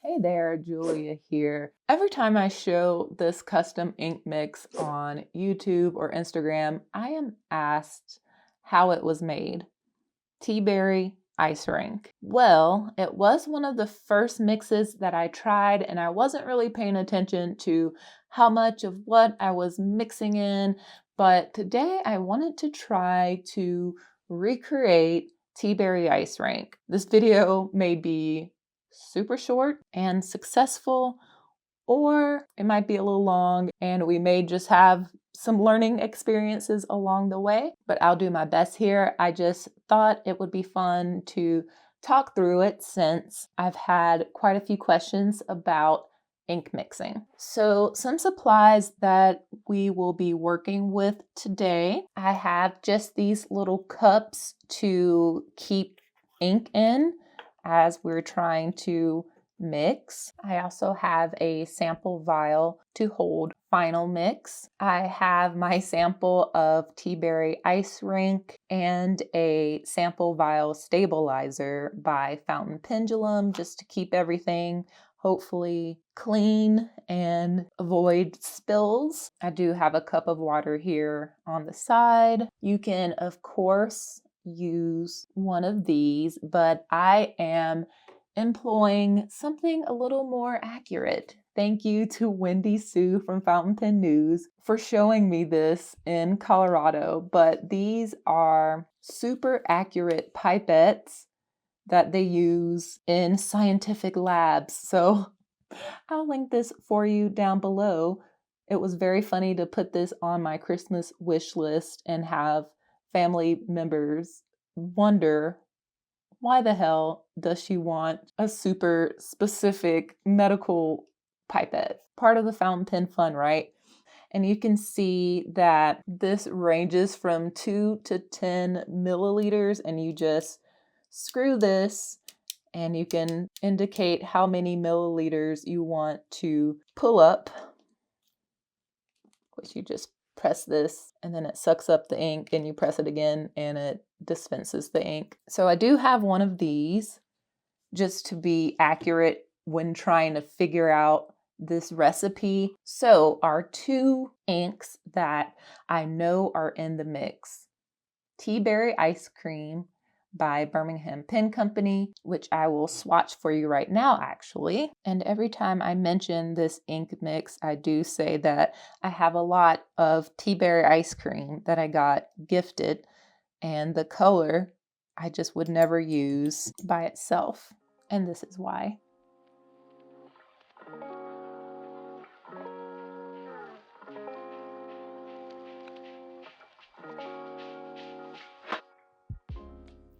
Hey there, Julia here. Every time I show this custom ink mix on YouTube or Instagram, I am asked how it was made. Teaberry Ice Rink. Well, it was one of the first mixes that I tried, and I wasn't really paying attention to how much of what I was mixing in, but today I wanted to try to recreate Teaberry Ice Rink. This video may be super short and successful, or it might be a little long and we may just have some learning experiences along the way, but I'll do my best here. I just thought it would be fun to talk through it since I've had quite a few questions about ink mixing. So some supplies that we will be working with today. I have just these little cups to keep ink in as we're trying to mix. I also have a sample vial to hold final mix. I have my sample of Teaberry Ice Rink and a sample vial stabilizer by Fountain Pendulum just to keep everything hopefully clean and avoid spills. I do have a cup of water here on the side. You can, of course, use one of these, but I am employing something a little more accurate. Thank you to Wendy Sue from Fountain Pen News for showing me this in Colorado, but these are super accurate pipettes that they use in scientific labs. So I'll link this for you down below. It was very funny to put this on my Christmas wish list and have family members wonder, why the hell does she want a super specific medical pipette? Part of the fountain pen fun, right? And you can see that this ranges from 2 to 10 milliliters, and you just screw this and you can indicate how many milliliters you want to pull up, which you just press this and then it sucks up the ink, and you press it again and it dispenses the ink. So I do have one of these just to be accurate when trying to figure out this recipe. So our two inks that I know are in the mix: Teaberry Ice Cream by Birmingham Pen Company, which I will swatch for you right now actually. And every time I mention this ink mix, I do say that I have a lot of Teaberry Ice Cream that I got gifted, and the color I just would never use by itself. And this is why.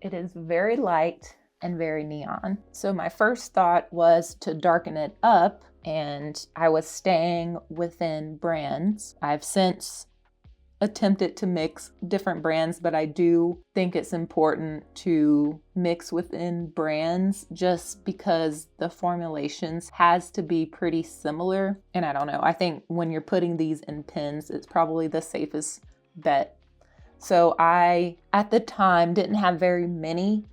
It is very light and very neon. So my first thought was to darken it up, and I was staying within brands. I've since attempted to mix different brands, but I do think it's important to mix within brands just because the formulations has to be pretty similar. And I don't know, I think when you're putting these in pens, it's probably the safest bet. So I, at the time, didn't have very many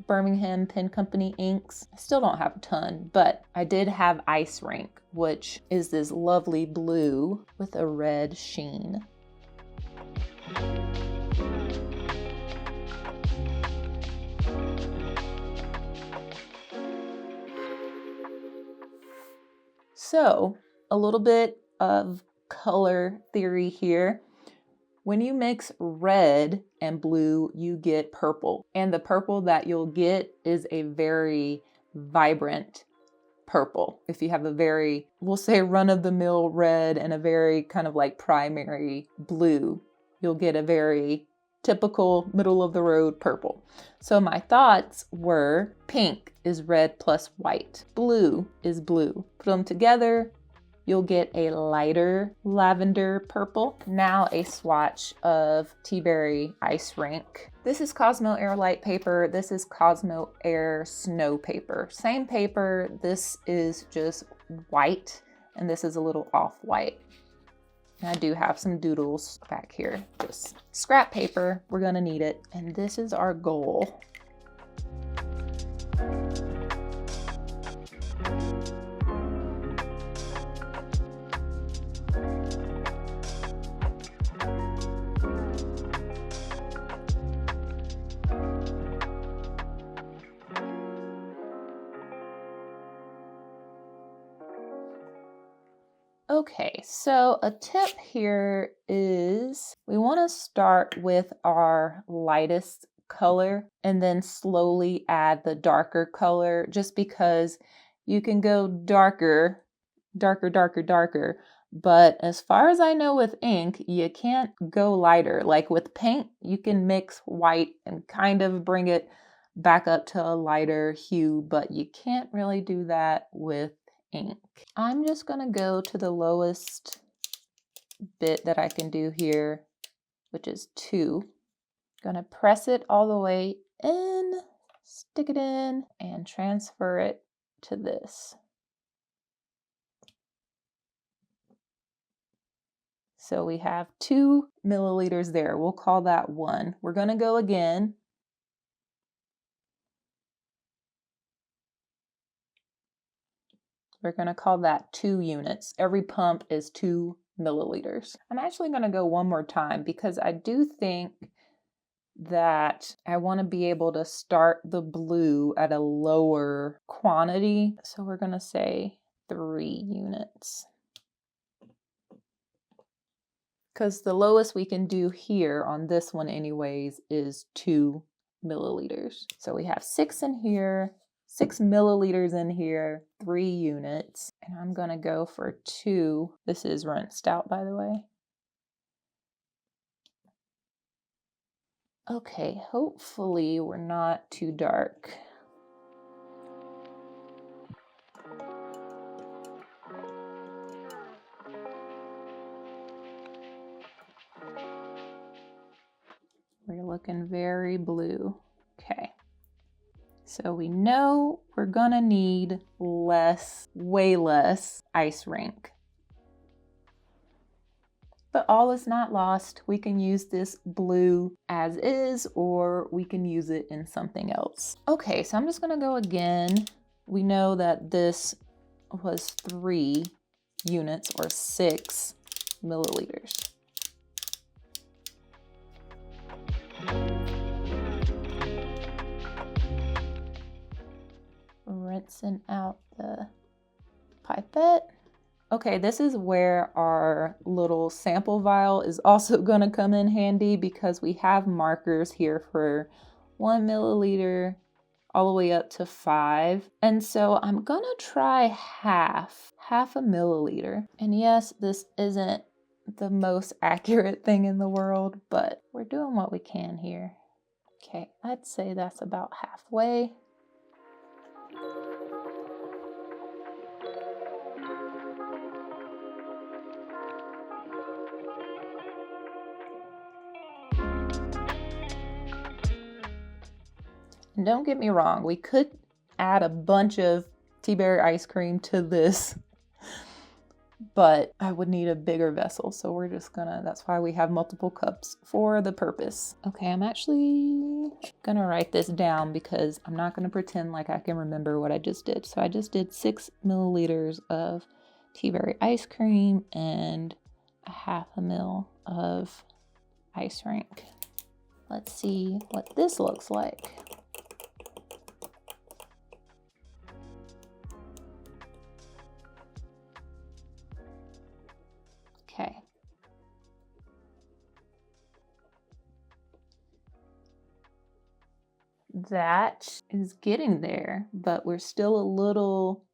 Birmingham Pen Company inks. I still don't have a ton, but I did have Ice Rink, which is this lovely blue with a red sheen. So a little bit of color theory here. When you mix red and blue, you get purple. And the purple that you'll get is a very vibrant purple. If you have a very, we'll say, run-of-the-mill red and a very kind of like primary blue, you'll get a very typical middle-of-the-road purple. So my thoughts were pink is red plus white. Blue is blue. Put them together, you'll get a lighter lavender purple. Now a swatch of Teaberry Ice Rink. This is Cosmo Air Light paper. This is Cosmo Air Snow paper. Same paper. This is just white, and this is a little off-white. I do have some doodles back here. Just scrap paper. We're gonna need it. And this is our goal. Okay, so a tip here is we want to start with our lightest color and then slowly add the darker color, just because you can go darker, darker, darker, darker. But as far as I know with ink, you can't go lighter. Like with paint, you can mix white and kind of bring it back up to a lighter hue, but you can't really do that with ink. I'm just going to go to the lowest bit that I can do here, which is 2. Going to press it all the way in, stick it in, and transfer it to this. So we have 2 milliliters there. We'll call that 1. We're going to go again. We're going to call that 2 units. Every pump is 2 milliliters. I'm actually going to go one more time because I do think that I want to be able to start the blue at a lower quantity. So we're going to say 3 units. Because the lowest we can do here on this one anyways is 2 milliliters. So we have 6 in here, 6 milliliters in here, 3 units. And I'm going to go for 2. This is rinsed out, by the way. Okay, hopefully we're not too dark. We're looking very blue. Okay. So we know we're gonna need less, way less ice rink. But all is not lost. We can use this blue as is, or we can use it in something else. Okay, so I'm just gonna go again. We know that this was 3 units or 6 milliliters. Rinsing out the pipette. Okay, this is where our little sample vial is also going to come in handy, because we have markers here for 1 milliliter all the way up to 5. And so I'm going to try half a milliliter. And yes, this isn't the most accurate thing in the world, but we're doing what we can here. Okay, I'd say that's about halfway. And don't get me wrong, we could add a bunch of Teaberry ice cream to this, but I would need a bigger vessel. So we're just gonna, that's why we have multiple cups for the purpose. Okay, I'm actually gonna write this down because I'm not gonna pretend like I can remember what I just did. So I just did 6 milliliters of Teaberry ice cream and a half a mil of ice rink. Let's see what this looks like. Okay. That is getting there, but we're still a little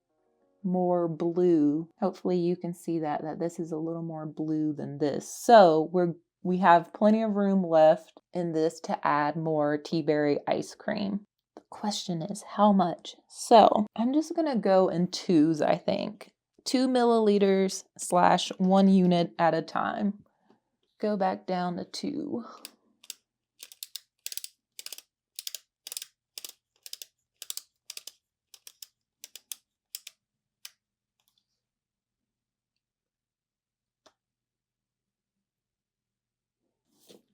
more blue. Hopefully you can see that this is a little more blue than this. So we have plenty of room left in this to add more Teaberry ice cream. The question is how much? So I'm just gonna go in 2s, I think. 2 milliliters / 1 unit at a time. Go back down to 2.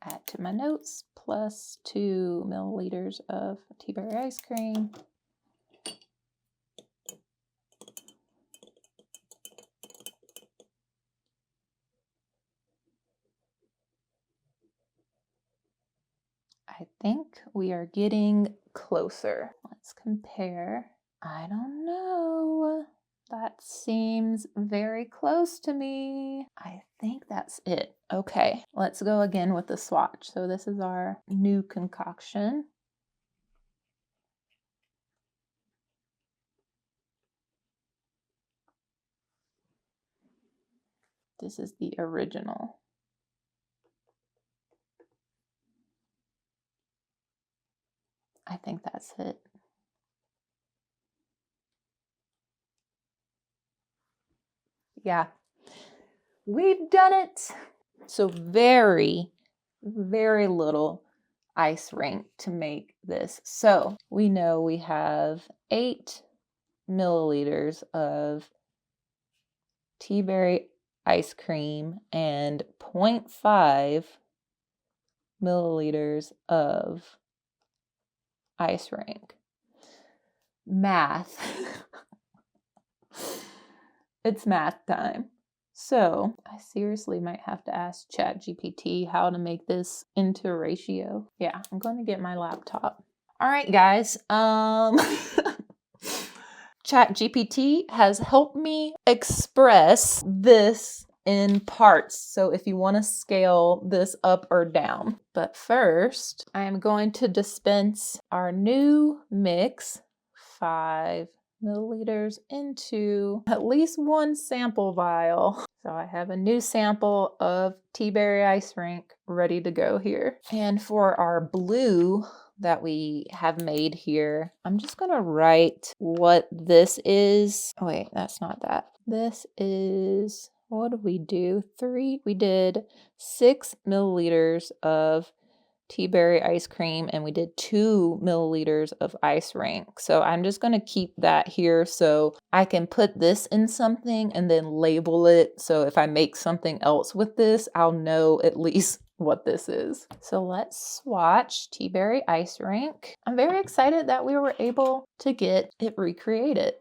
Add to my notes, plus 2 milliliters of Teaberry ice cream. I think we are getting closer. Let's compare. I don't know. That That seems very close to me. I think that's it. Okay, let's go again with the swatch. So this is our new concoction. This is the original. I think that's it. Yeah, we've done it. So very, very little ice rink to make this. So we know we have 8 milliliters of Teaberry ice cream and 0.5 milliliters of ice rink. Math. It's math time. So I seriously might have to ask ChatGPT how to make this into a ratio. Yeah, I'm going to get my laptop. All right, guys. ChatGPT has helped me express this in parts. So if you want to scale this up or down. But first, I am going to dispense our new mix, 5 milliliters, into at least one sample vial. So I have a new sample of Teaberry Ice Rink ready to go here. And for our blue that we have made here, I'm just gonna write what this is. Oh wait, that's not that. This is, what did we do? We did 6 milliliters of Teaberry ice cream, and we did 2 milliliters of ice rink. So I'm just going to keep that here so I can put this in something and then label it. So if I make something else with this, I'll know at least what this is. So let's swatch Teaberry ice rink. I'm very excited that we were able to get it recreated.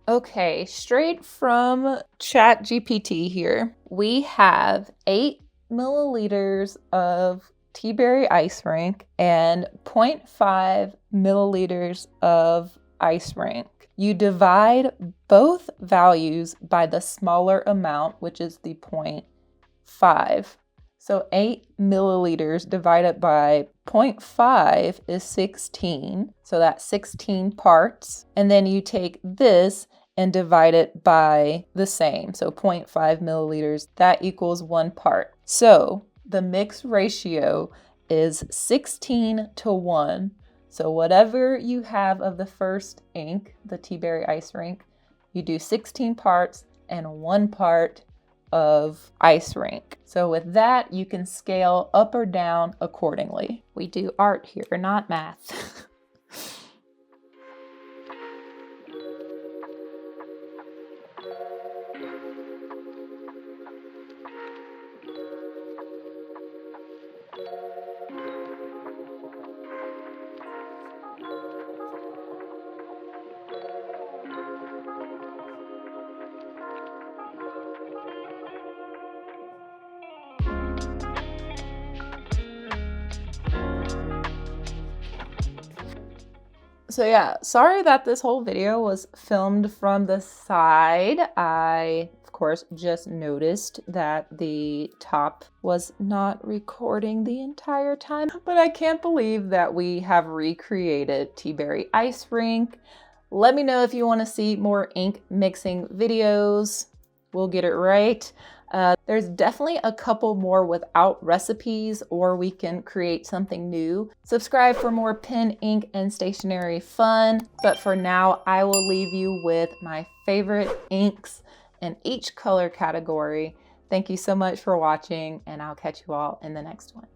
Okay, straight from ChatGPT here, we have 8 milliliters of Teaberry ice rink and 0.5 milliliters of ice rink. You divide both values by the smaller amount, which is the 0.5. So 8 milliliters divided by 0.5 is 16. So that's 16 parts. And then you take this and divide it by the same. So 0.5 milliliters, that equals 1 part. So the mix ratio is 16 to 1. So whatever you have of the first ink, the Teaberry ice rink, you do 16 parts and 1 part of ice rink. So with that, you can scale up or down accordingly. We do art here, not math. So yeah, sorry that this whole video was filmed from the side. I, of course, just noticed that the top was not recording the entire time, but I can't believe that we have recreated Teaberry Ice Rink. Let me know if you want to see more ink mixing videos. We'll get it right. There's definitely a couple more without recipes, or we can create something new. Subscribe for more pen, ink, and stationery fun. But for now, I will leave you with my favorite inks in each color category Thank you so much for watching, and I'll catch you all in the next one.